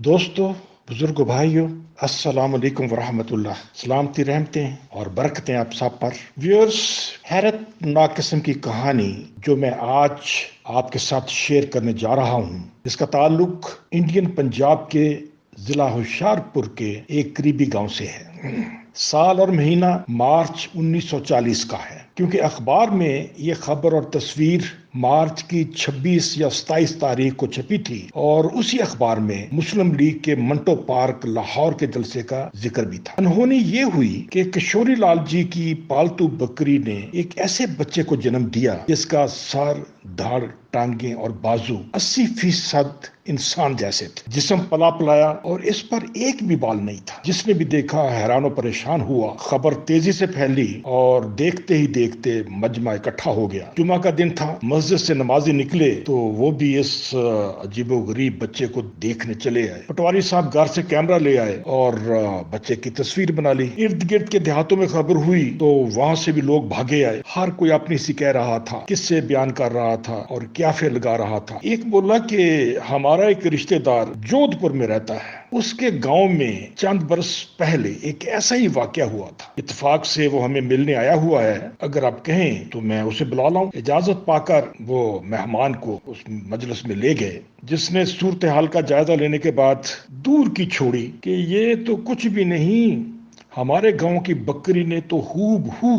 دوستو، بزرگوں، بھائیوں، السلام علیکم ورحمۃ اللہ۔ سلامتی، رحمتیں اور برکتیں آپ سب پر۔ ویورز، حیرت ناک قسم کی کہانی جو میں آج آپ کے ساتھ شیئر کرنے جا رہا ہوں، اس کا تعلق انڈین پنجاب کے ضلع ہوشیارپور کے ایک قریبی گاؤں سے ہے۔ سال اور مہینہ مارچ 1940 کا ہے، کیونکہ اخبار میں یہ خبر اور تصویر مارچ کی 26 یا 27 تاریخ کو چھپی تھی، اور اسی اخبار میں مسلم لیگ کے منٹو پارک لاہور کے جلسے کا ذکر بھی تھا۔ انہونی یہ ہوئی کہ کشوری لال جی کی پالتو بکری نے ایک ایسے بچے کو جنم دیا جس کا سر، دھڑ، ٹانگیں اور بازو 80% انسان جیسے تھے۔ جسم پلا پلایا اور اس پر ایک بھی بال نہیں تھا۔ جس نے بھی دیکھا حیران و پریشان ہوا۔ خبر تیزی سے پھیلی اور دیکھتے ہی دیکھتے مجمع اکٹھا ہو گیا۔ جمعہ کا دن تھا، مسجد سے نمازی نکلے تو وہ بھی اس عجیب و غریب بچے کو دیکھنے چلے آئے۔ پٹواری صاحب گھر سے کیمرہ لے آئے اور بچے کی تصویر بنا لی۔ ارد گرد کے دیہاتوں میں خبر ہوئی تو وہاں سے بھی لوگ بھاگے آئے۔ ہر کوئی اپنی سی کہہ رہا تھا، کس سے بیان کر رہا تھا اور قیافے لگا رہا تھا۔ ایک بولا کہ ہمارا ایک رشتہ دار جودھ پور میں رہتا ہے، اس کے گاؤں میں چند برس پہلے ایک ایسا ہی واقعہ ہوا تھا، اتفاق سے وہ ہمیں ملنے آیا ہوا ہے، اگر آپ کہیں تو میں اسے بلا لاؤں۔ اجازت پا کر وہ مہمان کو اس مجلس میں لے گئے، جس نے صورتحال کا جائزہ لینے کے بعد دور کی چھوڑی کہ یہ تو کچھ بھی نہیں، ہمارے گاؤں کی بکری نے تو ہو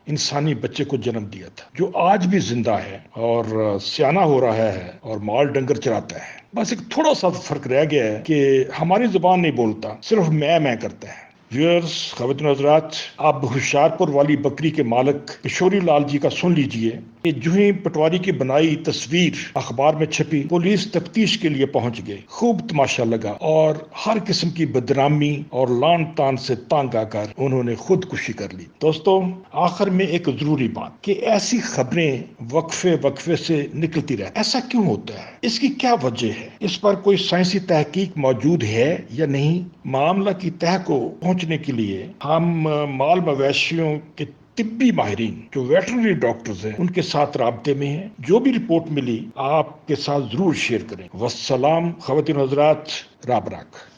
انسانی بچے کو جنم دیا تھا، جو آج بھی زندہ ہے اور سیانہ ہو رہا ہے اور مال ڈنگر چراتا ہے۔ بس ایک تھوڑا سا فرق رہ گیا ہے کہ ہماری زبان نہیں بولتا، صرف میں کرتا ہے۔ ویورز، خواتین حضرات، اب ہوشیارپور والی بکری کے مالک کشوری لال جی کا سن لیجئے کہ جو ہی پٹواری کی بنائی تصویر اخبار میں چھپی، پولیس تفتیش کے لیے پہنچ گئی۔ خوب تماشا لگا اور ہر قسم کی بدنامی اور لان تان سے تانگ آ کر انہوں نے خودکشی کر لی۔ دوستو، آخر میں ایک ضروری بات کہ ایسی خبریں وقفے سے نکلتی رہتی، ایسا کیوں ہوتا ہے؟ اس کی کیا وجہ ہے؟ اس پر کوئی سائنسی تحقیق موجود ہے یا نہیں؟ معاملہ کی تہہ کو پہنچنے کے لیے ہم مال مویشیوں کے طبی ماہرین جو ویٹرنری ڈاکٹرز ہیں ان کے ساتھ رابطے میں ہیں۔ جو بھی رپورٹ ملی آپ کے ساتھ ضرور شیئر کریں۔ والسلام خواتین حضرات، راب راک۔